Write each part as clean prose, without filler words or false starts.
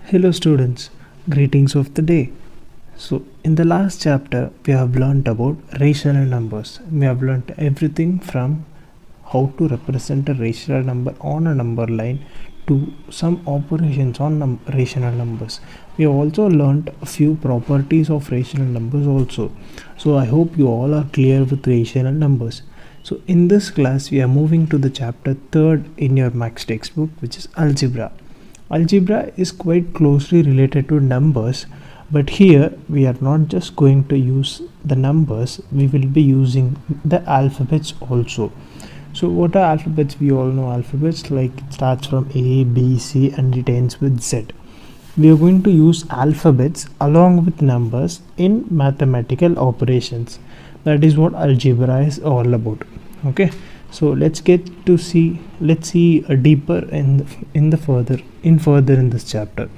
Hello students, greetings of the day. So in the last chapter we have learned about rational numbers. We have learned everything from how to represent a rational number on a number line to some operations on rational numbers. We have also learned a few properties of rational numbers also. So I hope you all are clear with rational numbers. So in this class we are moving to the chapter 3rd in your Max textbook, which is algebra. Algebra is quite closely related to numbers, but here we are not just going to use the numbers, we will be using the alphabets also. So what are alphabets? We all know alphabets, like it starts from A, B, C and it ends with Z. We are going to use alphabets along with numbers in mathematical operations. That is what algebra is all about. Okay, so let's see deeper further in this chapter.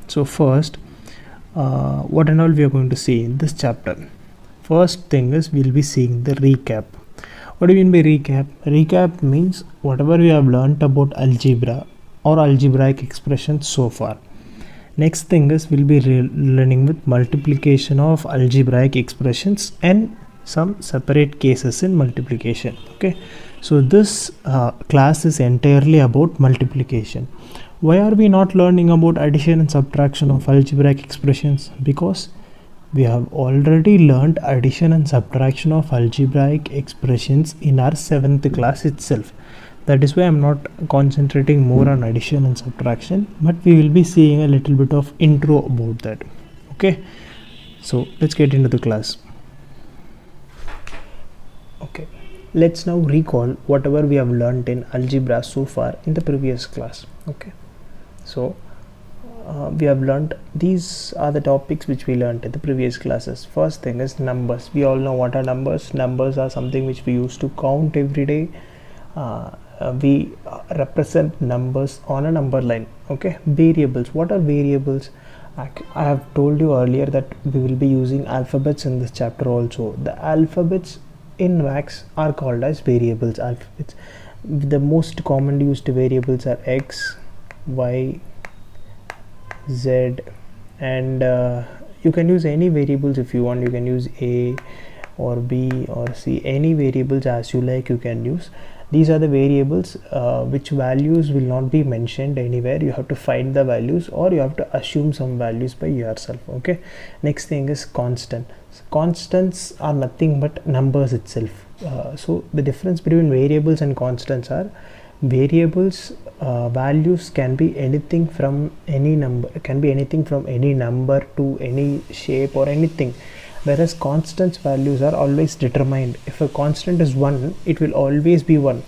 So first, what and all we are going to see in this chapter. First thing is we'll be seeing the recap. What do you mean by recap? Recap means whatever we have learnt about algebra or algebraic expressions so far. Next thing is we'll be learning with multiplication of algebraic expressions and some separate cases in multiplication. Okay, so this class is entirely about multiplication. Why are we not learning about addition and subtraction of algebraic expressions? Because we have already learned addition and subtraction of algebraic expressions in our 7th class itself. That is why I'm not concentrating more on addition and subtraction, but we will be seeing a little bit of intro about that. Okay, so let's get into the class. Okay, let's now recall whatever we have learned in algebra so far in the previous class. Okay, so we have learned, these are the topics which we learned in the previous classes. First thing is numbers. We all know what are numbers. Numbers are something which we use to count every day. We represent numbers on a number line. Okay, variables. What are variables? I have told you earlier that we will be using alphabets in this chapter also. The alphabets in Max are called as variables. Alphabets. The most commonly used variables are X, Y, Z, and you can use any variables if you want. You can use A or B or C, any variables as you like you can use. These are the variables which values will not be mentioned anywhere. You have to find the values or you have to assume some values by yourself. Okay, next thing is constant. Constants are nothing but numbers itself. So the difference between variables and constants are, variables values can be anything from any number, to any shape or anything, whereas constants values are always determined. If a constant is 1, it will always be 1,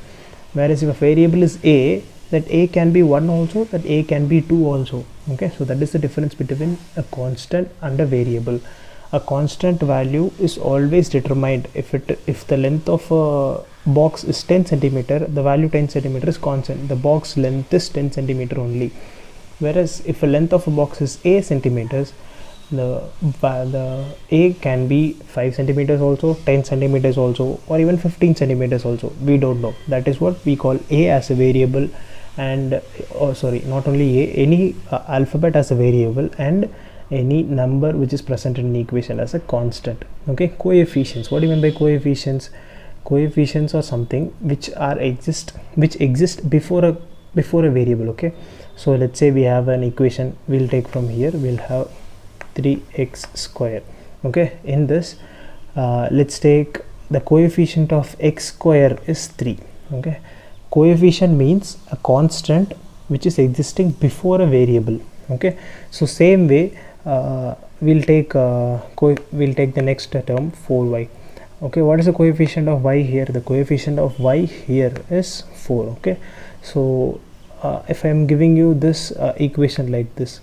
whereas if a variable is A, that A can be 1 also, that A can be 2 also. Okay, so that is the difference between a constant and a variable. A constant value is always determined. If the length of a box is 10 centimeter, the value 10 centimeter is constant. The box length is 10 centimeter only. Whereas if a length of a box is A centimeters, the A can be 5 centimeters also, 10 centimeters also, or even 15 centimeters also. We don't know. That is what we call A as a variable, and not only A, any alphabet as a variable, and any number which is present in an equation as a constant. Okay, coefficients. What do you mean by coefficients? Coefficients are something which exist before a variable. Okay, so let's say we have an equation. We'll take from here. We'll have 3x square. Okay, in this let's take the coefficient of x square is 3. Okay, coefficient means a constant which is existing before a variable. Okay, so same way we'll take the next term, 4y. Okay, what is the coefficient of y here? The coefficient of y here is 4. Okay, so if I am giving you this equation like this,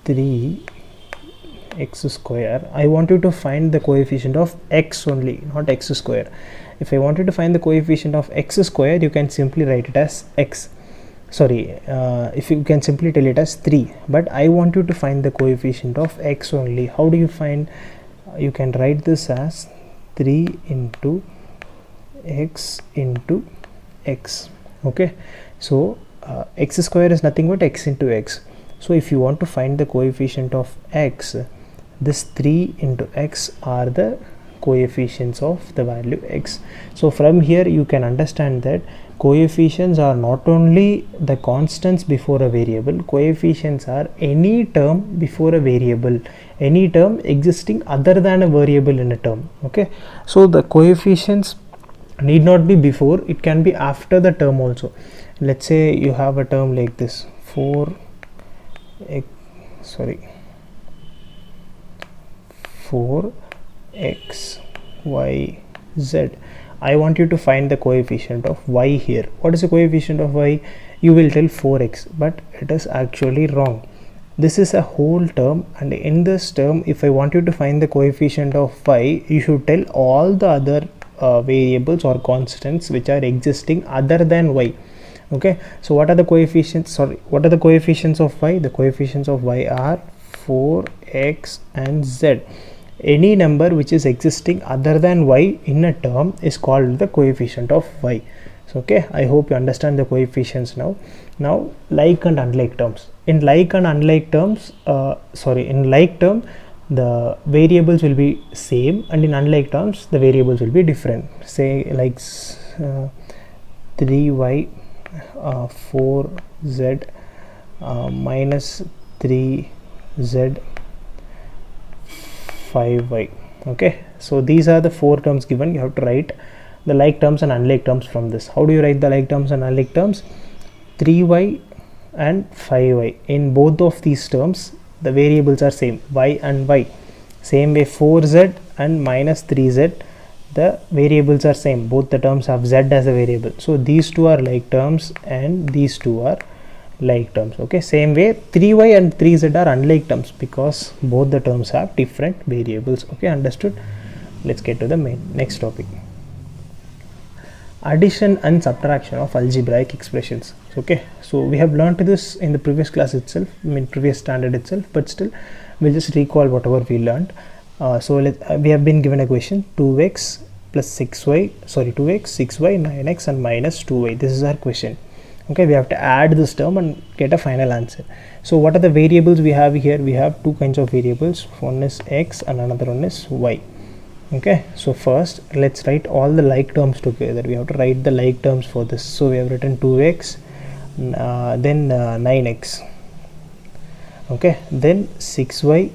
3x square, I want you to find the coefficient of x only, not x square. If I wanted to find the coefficient of x square, you can simply write it as x. If you can simply tell it as 3, but I want you to find the coefficient of x only. How do you find? You can write this as 3 into x into x. Okay, so x square is nothing but x into x. So if you want to find the coefficient of x, this 3 into x are the coefficients of the value x. So from here you can understand that coefficients are not only the constants before a variable, coefficients are any term before a variable, any term existing other than a variable in a term. Okay, so the coefficients need not be before, it can be after the term also. Let's say you have a term like this 4x y z. I want you to find the coefficient of y here. What is the coefficient of y? You will tell 4x, but it is actually wrong. This is a whole term, and in this term, if I want you to find the coefficient of y, you should tell all the other variables or constants which are existing other than y. Okay, so what are the coefficients? What are the coefficients of y? The coefficients of y are 4x and z. Any number which is existing other than y in a term is called the coefficient of y. So okay, I hope you understand the coefficients now. Now like and unlike terms. In like and unlike terms, in like term the variables will be same, and in unlike terms the variables will be different. Say like 3y 4z minus 3z 5y. Okay, so these are the four terms given. You have to write the like terms and unlike terms from this. How do you write the like terms and unlike terms? 3y and 5y. In both of these terms the variables are same, y and y. Same way 4z and minus 3z, the variables are same, both the terms have z as a variable. So these two are like terms and these two are like terms. Okay, same way 3y and 3z are unlike terms because both the terms have different variables. Okay, understood? Let's get to the next topic. Addition and subtraction of algebraic expressions. Okay, so we have learned this in the previous class itself, previous standard itself, but still we'll just recall whatever we learned. We have been given a question: 2x plus 6y, 6y, 9x and minus 2y. This is our question. Okay, we have to add this term and get a final answer. So what are the variables we have here? We have two kinds of variables. One is x and another one is y. Okay, so first let's write all the like terms together. We have to write the like terms for this. So we have written 2x, then 9x, okay, then 6y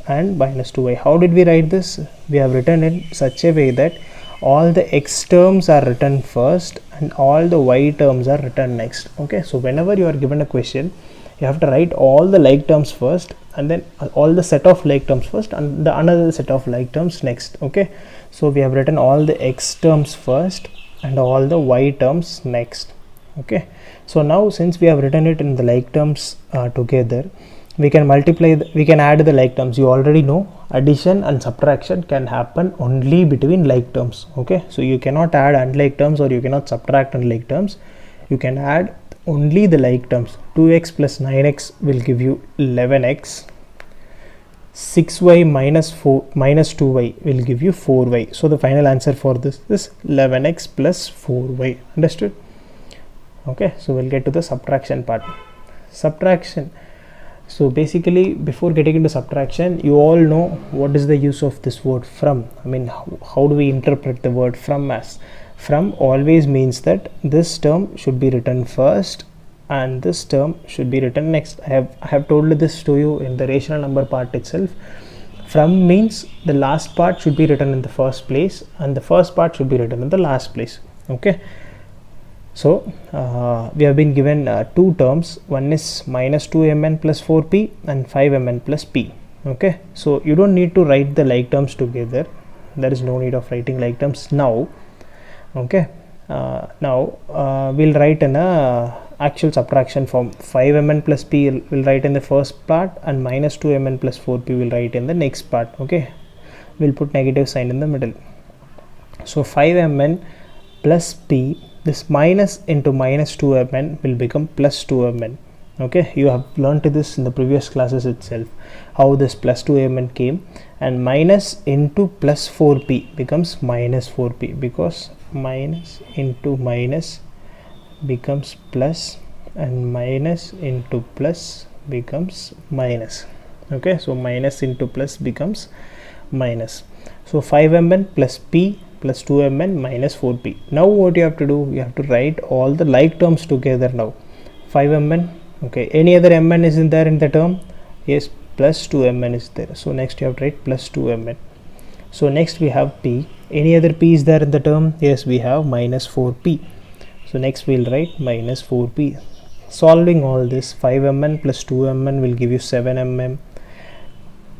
and minus 2y. How did we write this? We have written in such a way that all the x terms are written first and all the y terms are written next. Okay, so whenever you are given a question, you have to write all the like terms first and then all the set of like terms first and the another set of like terms next. Okay, so we have written all the x terms first and all the y terms next. Okay, so now since we have written it in the like terms together, we can we can add the like terms. You already know addition and subtraction can happen only between like terms. Okay, so you cannot add unlike terms or you cannot subtract unlike terms. You can add only the like terms. 2x plus 9x will give you 11x. 6y minus 2y will give you 4y. So the final answer for this is 11x plus 4y. Understood? Okay, so we'll get to the subtraction part. Subtraction. So basically, before getting into subtraction, you all know what is the use of this word from. How do we interpret the word from as? From always means that this term should be written first and this term should be written next. I have told this to you in the rational number part itself. From means the last part should be written in the first place and the first part should be written in the last place. Okay, so we have been given two terms. One is minus 2mn plus 4p and 5mn plus p. Okay, so you don't need to write the like terms together. There is no need of writing like terms now. Okay, now we'll write in a actual subtraction form. 5mn plus p will write in the first part and minus 2mn plus 4p will write in the next part. Okay, we'll put negative sign in the middle. So 5mn plus p, this minus into minus 2mn will become plus 2mn. Okay, you have learned this in the previous classes itself, how this plus 2mn came, and minus into plus 4p becomes minus 4p because minus into minus becomes plus and minus into plus becomes minus. Okay, so minus into plus becomes minus. So 5mn plus p plus 2mn minus 4p. Now what you have to do, you have to write all the like terms together now. 5mn, okay, any other mn is in there in the term? Yes, plus 2mn is there. So next you have to write plus 2mn. So next we have p. Any other p is there in the term? Yes, we have minus 4p. So next we'll write minus 4p. Solving all this, 5mn plus 2mn will give you 7mm,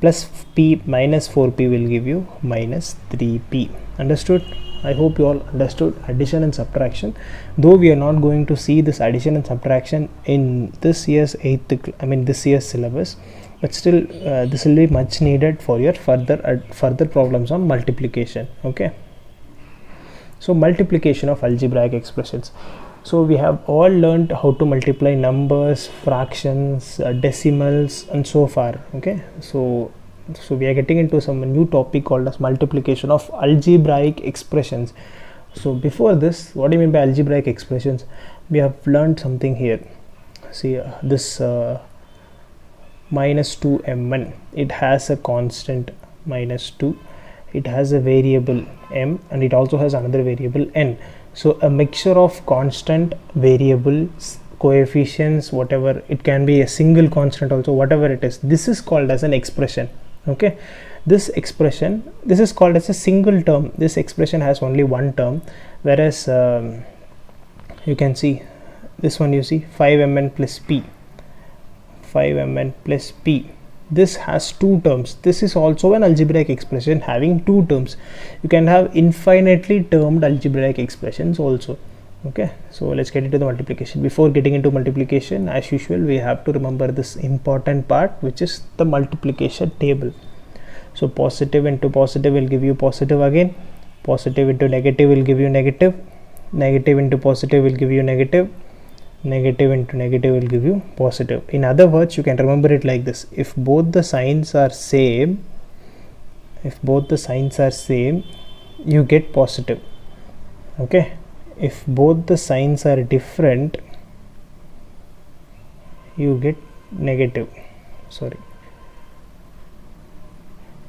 plus p minus 4p will give you minus 3p. Understood? I hope you all understood addition and subtraction. Though we are not going to see this addition and subtraction in this year's this year's syllabus, but still this will be much needed for your further problems on multiplication. Okay, so multiplication of algebraic expressions. So we have all learned how to multiply numbers, fractions, decimals, and so far. Okay, so we are getting into some new topic called as multiplication of algebraic expressions. So before this, what do you mean by algebraic expressions? We have learned something here. See this minus 2mn, it has a constant minus 2, it has a variable m, and it also has another variable n. So a mixture of constant, variables, coefficients, whatever, it can be a single constant also, whatever it is, this is called as an expression. Okay, this expression, this is called as a single term. This expression has only one term, whereas you can see this one, you see 5mn plus p, 5mn plus p, this has two terms. This is also an algebraic expression having two terms. You can have infinitely termed algebraic expressions also. Okay, so let's get into the multiplication. Before getting into multiplication, as usual, we have to remember this important part, which is the multiplication table. So positive into positive will give you positive again, positive into negative will give you negative, negative into positive will give you negative, negative into negative will give you positive. In other words, you can remember it like this: if both the signs are same, you get positive. Okay, if both the signs are different, you get negative.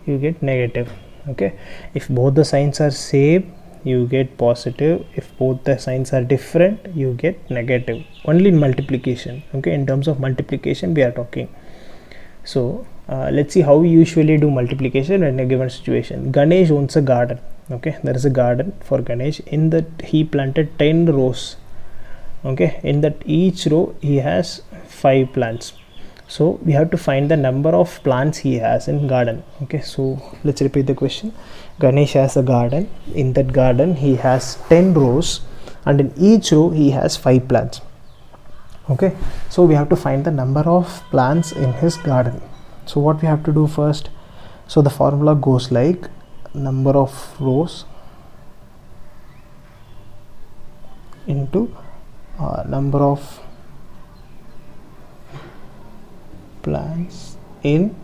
You get negative. Okay, if both the signs are same, you get positive. If both the signs are different, you get negative. Only in multiplication. Okay, in terms of multiplication we are talking. So let's see how we usually do multiplication in a given situation. Ganesh owns a garden. Okay, there is a garden for Ganesh. In that he planted 10 rows. Okay, in that each row he has 5 plants. So we have to find the number of plants he has in garden. Okay, so let's repeat the question. Ganesh has a garden. In that garden he has 10 rows, and in each row he has 5 plants. Okay, so we have to find the number of plants in his garden. So what we have to do first, so the formula goes like number of rows into number of plants in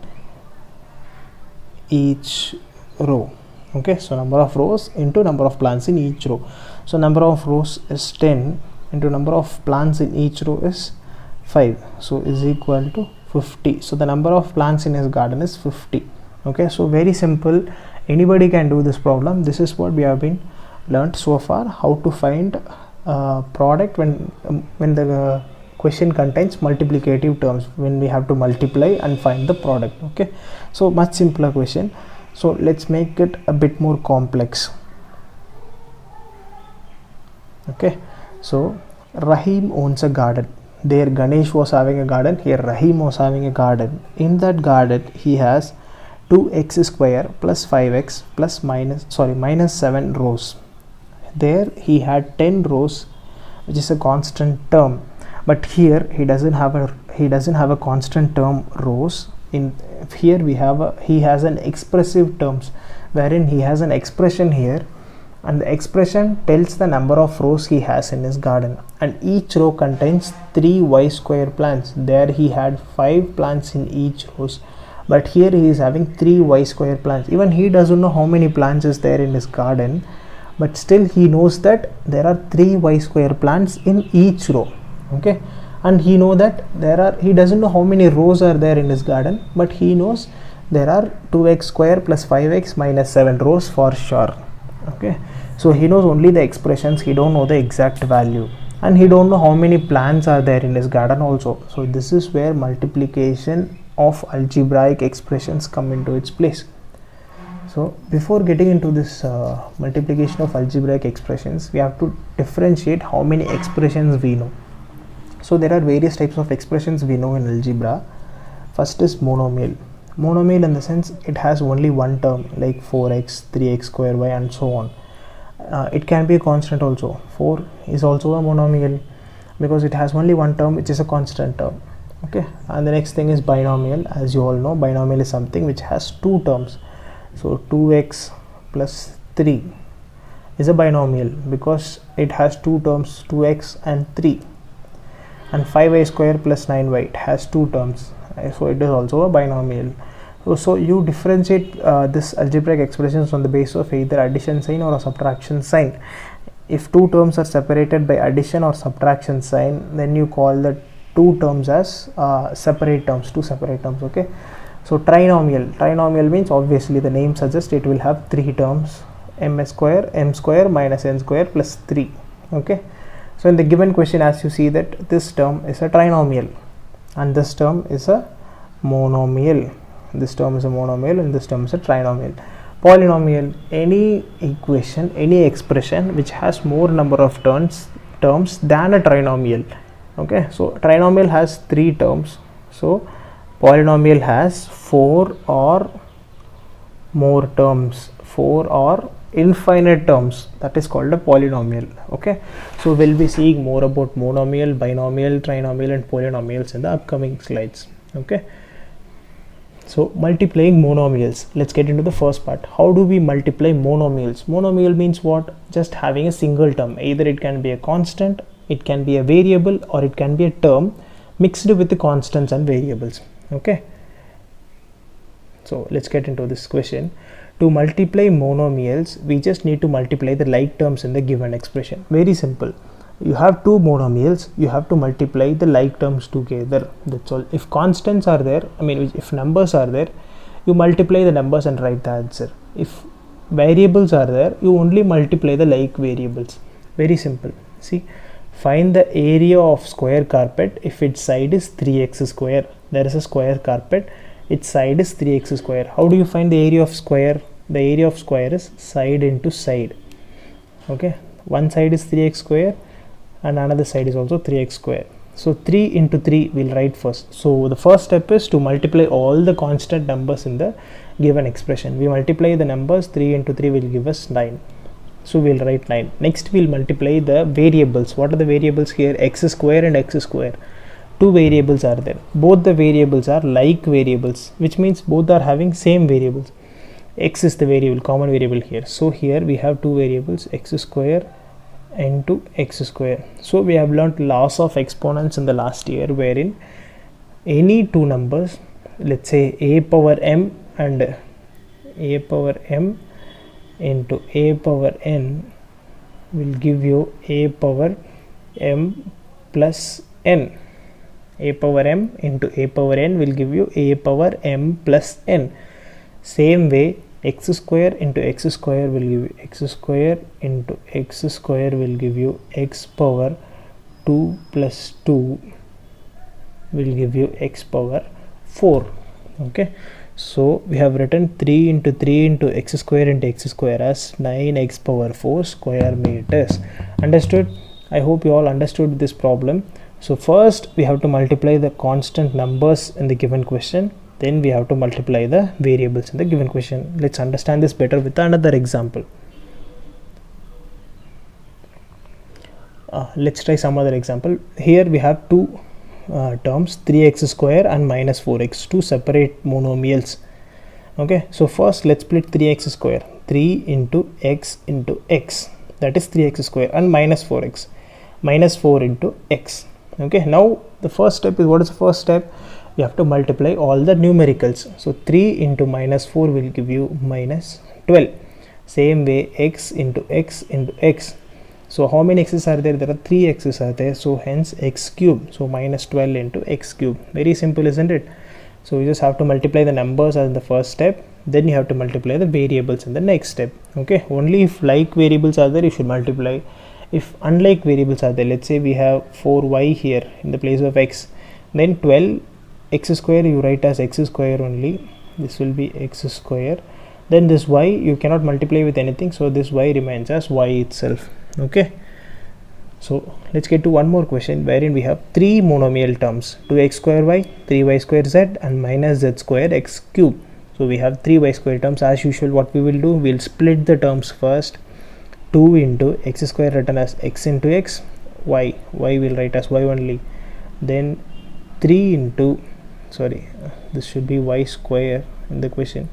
each row. Okay, so number of rows into number of plants in each row. So number of rows is 10 into number of plants in each row is 5, so is equal to 50. So the number of plants in his garden is 50. Okay, so very simple, anybody can do this problem. This is what we have been learned so far, how to find product when the question contains multiplicative terms, when we have to multiply and find the product. Okay, so much simpler question. So let's make it a bit more complex. Okay, so Rahim owns a garden. There Ganesh was having a garden, here Rahim was having a garden. In that garden he has 2x square plus 5x plus minus 7 rows. There he had 10 rows, which is a constant term, but here he doesn't have a constant term rows. In here he has an expressive terms, wherein he has an expression here, and the expression tells the number of rows he has in his garden, and each row contains 3 y square plants. There he had 5 plants in each rows, but here he is having 3 y square plants. Even he doesn't know how many plants is there in his garden, but still he knows that there are 3 y square plants in each row. Okay, and he know that he doesn't know how many rows are there in his garden, but he knows there are 2x square plus 5x minus 7 rows for sure. Okay, so he knows only the expressions, he don't know the exact value, and he don't know how many plants are there in his garden also. So this is where multiplication of algebraic expressions come into its place. So before getting into this multiplication of algebraic expressions, we have to differentiate how many expressions we know. So there are various types of expressions we know in algebra. First is monomial. Monomial in the sense it has only one term, like 4x, 3x square y and so on. It can be a constant also. 4 is also a monomial because it has only one term, which is a constant term. Okay, and the next thing is binomial. As you all know, binomial is something which has two terms. So 2x plus 3 is a binomial because it has two terms, 2x and 3. And 5y square plus 9y, it has two terms, so it is also a binomial. So you differentiate this algebraic expressions on the basis of either addition sign or a subtraction sign. If two terms are separated by addition or subtraction sign, then you call the two terms as separate terms, two separate terms. Okay, so trinomial means, obviously the name suggests, it will have three terms, m square minus n square plus 3. Okay, so in the given question, as you see that this term is a trinomial and this term is a monomial. This term is a monomial and this term is a trinomial. Polynomial, any equation, any expression which has more number of terms than a trinomial. Okay, so trinomial has 3 terms, so polynomial has 4 or more terms, 4 or infinite terms. That is called a polynomial. Okay, so we'll be seeing more about monomial, binomial, trinomial and polynomials in the upcoming slides. Okay, so multiplying monomials, let's get into the first part. How do we multiply monomials? Monomial means what? Just having a single term. Either it can be a constant, it can be a variable, or it can be a term mixed with the constants and variables. Okay, so let's get into this question. To multiply monomials, we just need to multiply the like terms in the given expression. Very simple. You have two monomials, you have to multiply the like terms together. That's all. If constants are there, if numbers are there, you multiply the numbers and write the answer. If variables are there, you only multiply the like variables. Very simple. See, find the area of square carpet if its side is 3x square. There is a square carpet, its side is 3x square. How do you find the area of square? The area of square is side into side. Okay, one side is 3x square and another side is also 3x square. So 3 into 3 we'll write first. So the first step is to multiply all the constant numbers in the given expression. We multiply the numbers, 3 into 3 will give us 9. So we'll write 9. Next we'll multiply the variables. What are the variables here? X square and x square. Two variables are there. Both the variables are like variables, which means both are having same variables. X is the variable, common variable here. So here we have two variables, x square into x square. So we have learnt laws of exponents in the last year, wherein any two numbers, let's say a power m and a power m into a power n will give you a power m plus n. A power m into a power n will give you a power m plus n. Same way, x square into x square will give you x square into x square will give you x power 2 plus 2 will give you x power 4. Okay, so we have written 3 into 3 into x square into x square as 9x power 4 square meters. Understood? I hope you all understood this problem. So first we have to multiply the constant numbers in the given question, then we have to multiply the variables in the given question. Let's understand this better with another example. Let's try some other example. Here we have two terms, 3x square and minus 4x, two separate monomials. Okay, so first let's split 3x square. 3 into x, that is 3x square, and minus 4x, minus 4 into x. Okay, now the first step is, what is the first step? We have to multiply all the numericals. So 3 into minus 4 will give you minus 12. Same way, x into x into x. So how many x's are there? There are 3 x's are there, so hence x cube. So minus 12 into x cube. Very simple, isn't it? So you just have to multiply the numbers in the first step, then you have to multiply the variables in the next step. Okay, only if like variables are there you should multiply. If unlike variables are there, let's say we have 4y here in the place of x, then 12 x square you write as x square only. This will be x square. Then this y you cannot multiply with anything, so this y remains as y itself. Okay, so let's get to one more question wherein we have 3 monomial terms: 2x square y, 3y square z, and minus z square x cube. So we have 3 y square terms. As usual, what we will do, we'll split the terms first. 2 into x square written as x into x, y will write as y only. Then 3 into, sorry, this should be y square in the question.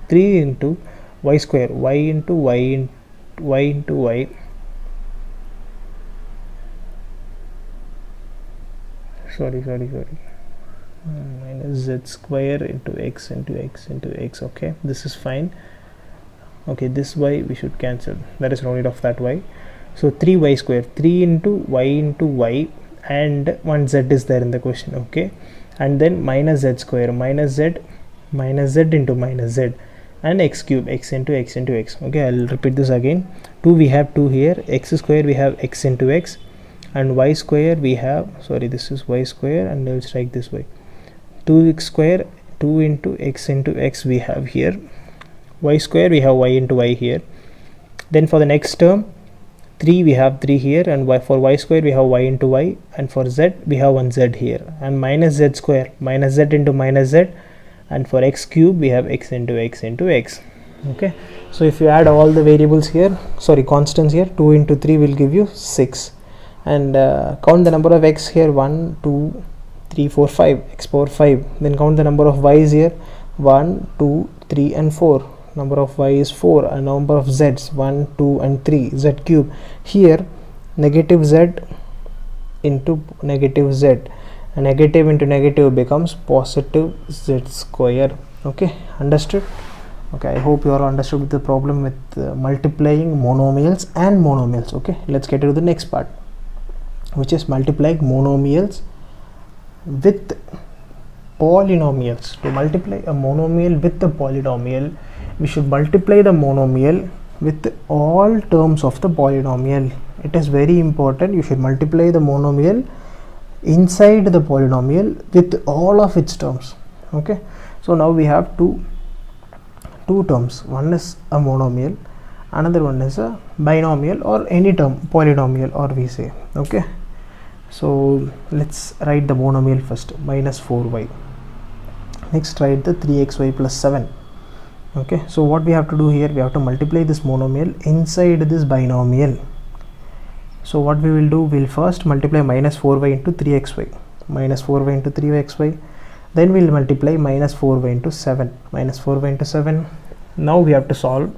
3 into y square, y into y into y. Sorry. Minus z square into x into x into x. Okay, this is fine. Okay, this y we should cancel, that is no need of that y. So 3y square, 3 into y, and 1 z is there in the question. Okay, and then minus z square, minus z into minus z, and x cube, x into x into x. Okay, I'll repeat this again. 2 we have 2 here, x square we have x into x, and y square we have, sorry, this is y square, and I'll strike this way. 2x square, 2 into x we have here. Y square we have y into y here. Then for the next term, 3 we have 3 here, and for y square we have y into y, and for z we have 1 z here, and minus z square, minus z into minus z, and for x cube we have x into x into x. Okay, so if you add all the variables here, sorry, constants here, 2 into 3 will give you 6, and count the number of x here, 1 2 3 4 5, x power 5. Then count the number of y's here, 1 2 3 and 4. Number of y is 4, and number of z's 1 2 and 3, z cube. Here negative z into negative z, and negative into negative becomes positive z square. Okay, understood? Okay, I hope you all understood the problem with multiplying monomials and monomials. Okay, let's get into the next part, which is multiplying monomials with polynomials. To multiply a monomial with a polynomial, we should multiply the monomial with all terms of the polynomial. It is very important. You should multiply the monomial inside the polynomial with all of its terms. Okay, so now we have two terms. One is a monomial, another one is a binomial, or any term, polynomial or we say. Okay, so let's write the monomial first, minus 4y. Next write the 3xy plus 7. Okay, so what we have to do here, we have to multiply this monomial inside this binomial. So what we will do, we'll first multiply minus 4y into 3xy, minus 4y into 3xy, then we'll multiply minus 4y into 7, minus 4y into 7. Now we have to solve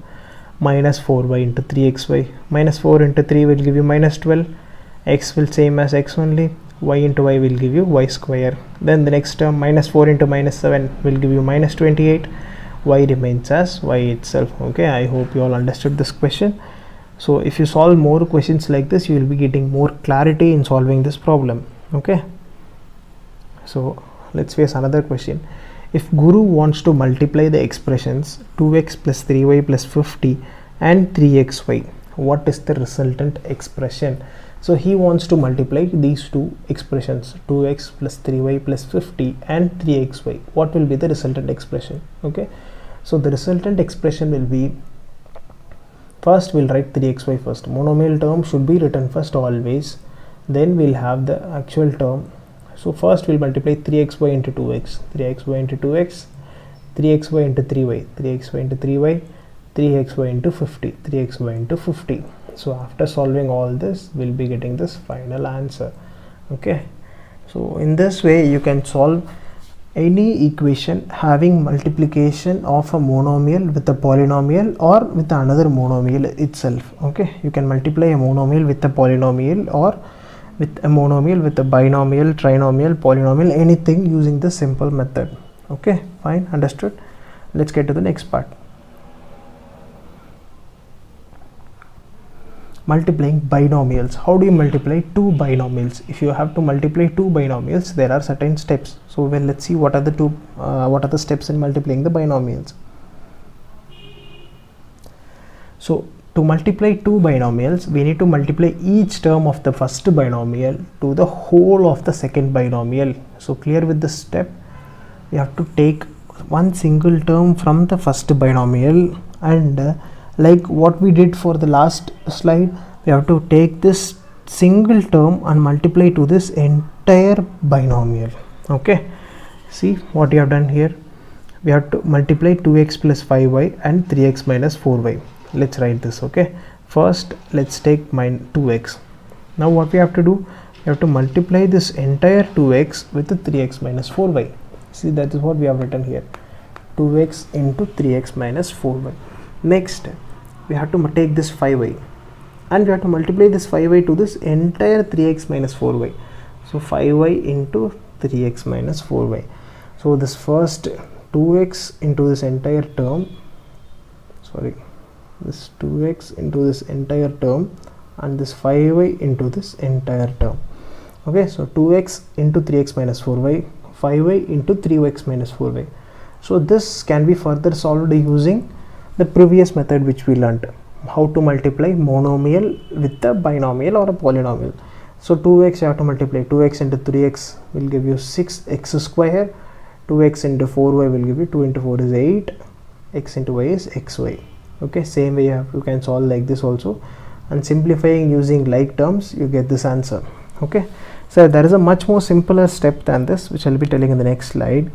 minus 4y into 3xy, minus 4 into 3 will give you minus 12, x will same as x only, y into y will give you y square. Then the next term, minus 4 into minus 7 will give you minus 28, y remains as y itself. Okay, I hope you all understood this question. So if you solve more questions like this, you will be getting more clarity in solving this problem. Okay, so let's face another question. If Guru wants to multiply the expressions 2x plus 3y plus 50 and 3xy, what is the resultant expression? So he wants to multiply these two expressions, 2x plus 3y plus 50 and 3xy. What will be the resultant expression? Okay, so the resultant expression will be, first we'll write 3xy first. Monomial term should be written first always, then we'll have the actual term. So first we'll multiply 3xy into 2x, 3xy into 2x, 3xy into 3y, 3xy into 3y, 3xy into 50, 3xy into 50. So after solving all this, we'll be getting this final answer. Okay, so in this way you can solve any equation having multiplication of a monomial with a polynomial or with another monomial itself. Okay, you can multiply a monomial with a polynomial or with a monomial with a binomial, trinomial, polynomial, anything using the simple method. Okay, fine, understood. Let's get to the next part. multiplying binomials. How do you multiply two binomials? If you have to multiply two binomials, there are certain steps. So well, let's see what are the steps in multiplying the binomials. So to multiply two binomials, we need to multiply each term of the first binomial to the whole of the second binomial. So clear with this step? We have to take one single term from the first binomial, and like what we did for the last slide, we have to take this single term and multiply to this entire binomial. Okay, see what you have done here. We have to multiply 2x plus 5y and 3x minus 4y. Let's write this. Okay, first let's take 2x. Now what we have to do, we have to multiply this entire 2x with the 3x minus 4y. See, that is what we have written here, 2x into 3x minus 4y. Next we have to take this 5y and we have to multiply this 5y to this entire 3x minus 4y. So 5y into 3x minus 4y. So this first 2x into this entire term, this 2x into this entire term, and this 5y into this entire term. Okay, so 2x into 3x minus 4y, 5y into 3x minus 4y. So this can be further solved using the previous method which we learnt, how to multiply monomial with a binomial or a polynomial. So 2x you have to multiply, 2x into 3x will give you 6x square, 2x into 4y will give you 2 into 4 is 8, x into y is xy. Okay, same way you can solve like this also, and simplifying using like terms you get this answer. Okay, so there is a much more simpler step than this, which I'll be telling in the next slide.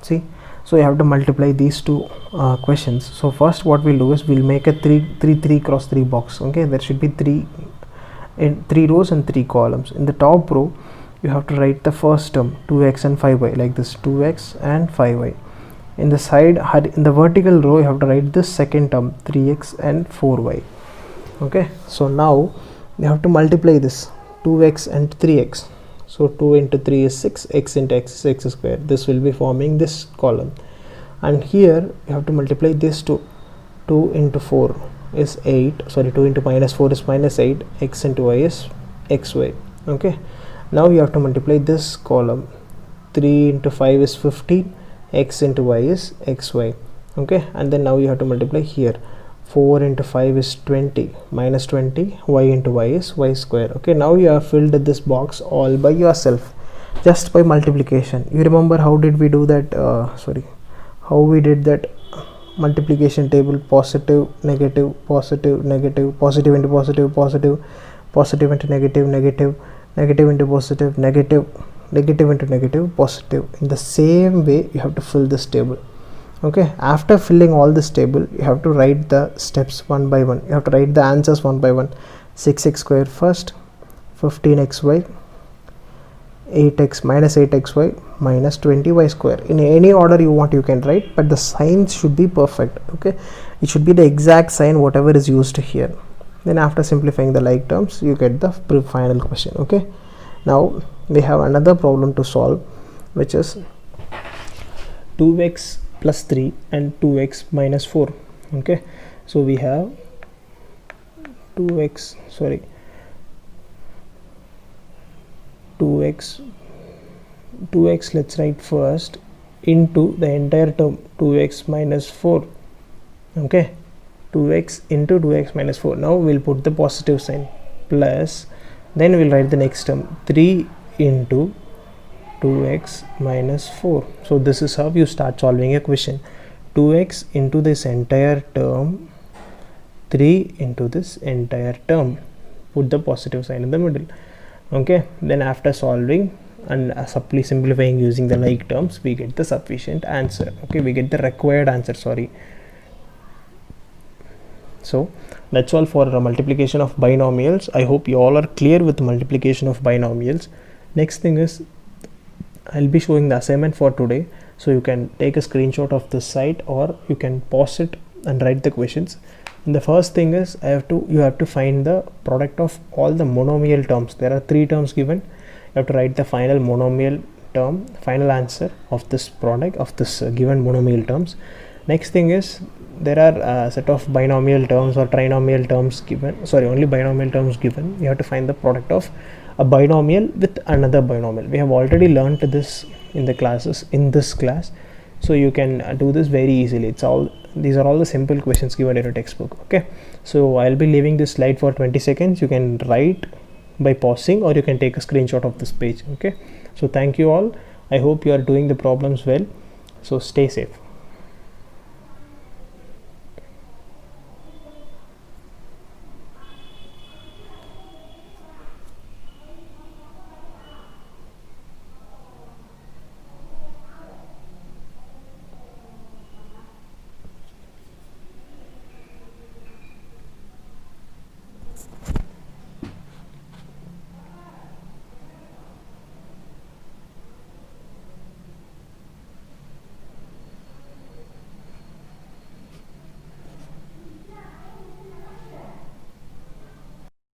See, so you have to multiply these two questions. So first what we'll do is we'll make a 3 cross 3 box. Okay, there should be 3 rows and 3 columns. In the top row you have to write the first term 2x and 5y like this, 2x and 5y. In the side, in the vertical row, you have to write this second term 3x and 4y. Okay, so now you have to multiply this 2x and 3x. So 2 into 3 is 6, x into x is x square. This will be forming this column, and here you have to multiply this 2 into 4 is 8, 2 into minus 4 is minus 8, x into y is xy. Okay, now you have to multiply this column, 3 into 5 is 15, x into y is xy. Okay, and then now you have to multiply here, 4 into 5 is 20, minus 20, y into y is y square. Okay, now you have filled this box all by yourself, just by multiplication. You remember how did we do that, how we did that multiplication table, positive, negative, positive, negative, positive into positive, positive, positive into negative, negative, negative into positive, negative, negative into negative, positive. In the same way you have to fill this table. Okay, after filling all this table you have to write the steps one by one. You have to write the answers one by one. 6x square first, 15xy, 8x minus 8xy minus 20y square. In any order you want you can write, but the signs should be perfect. Okay, it should be the exact sign whatever is used here. Then after simplifying the like terms you get the final question. Okay, now we have another problem to solve, which is 2x plus 3 and 2x minus 4. Okay, so we have 2x let's write first into the entire term 2x minus 4. Okay, 2x into 2x minus 4. Now we'll put the positive sign plus, then we'll write the next term 3 into 2x minus 4. So this is how you start solving a question. 2x into this entire term, 3 into this entire term, put the positive sign in the middle. Okay, then after solving and simplifying using the like terms, we get the sufficient answer. Okay, we get the required answer, So that's all for multiplication of binomials. I hope you all are clear with multiplication of binomials. Next thing is I'll be showing the assignment for today, so you can take a screenshot of this site or you can pause it and write the questions. And the first thing is you have to find the product of all the monomial terms. There are 3 terms given. You have to write the final monomial term, final answer of this product of this given monomial terms. Next thing is there are a set of binomial terms or trinomial terms given, sorry, only binomial terms given. You have to find the product of a binomial with another binomial. We have already learned this in the classes in this class, so you can do this very easily. It's all, these are all the simple questions given in your textbook. Okay, so I'll be leaving this slide for 20 seconds. You can write by pausing, or you can take a screenshot of this page. Okay, so thank you all. I hope you are doing the problems well. So stay safe.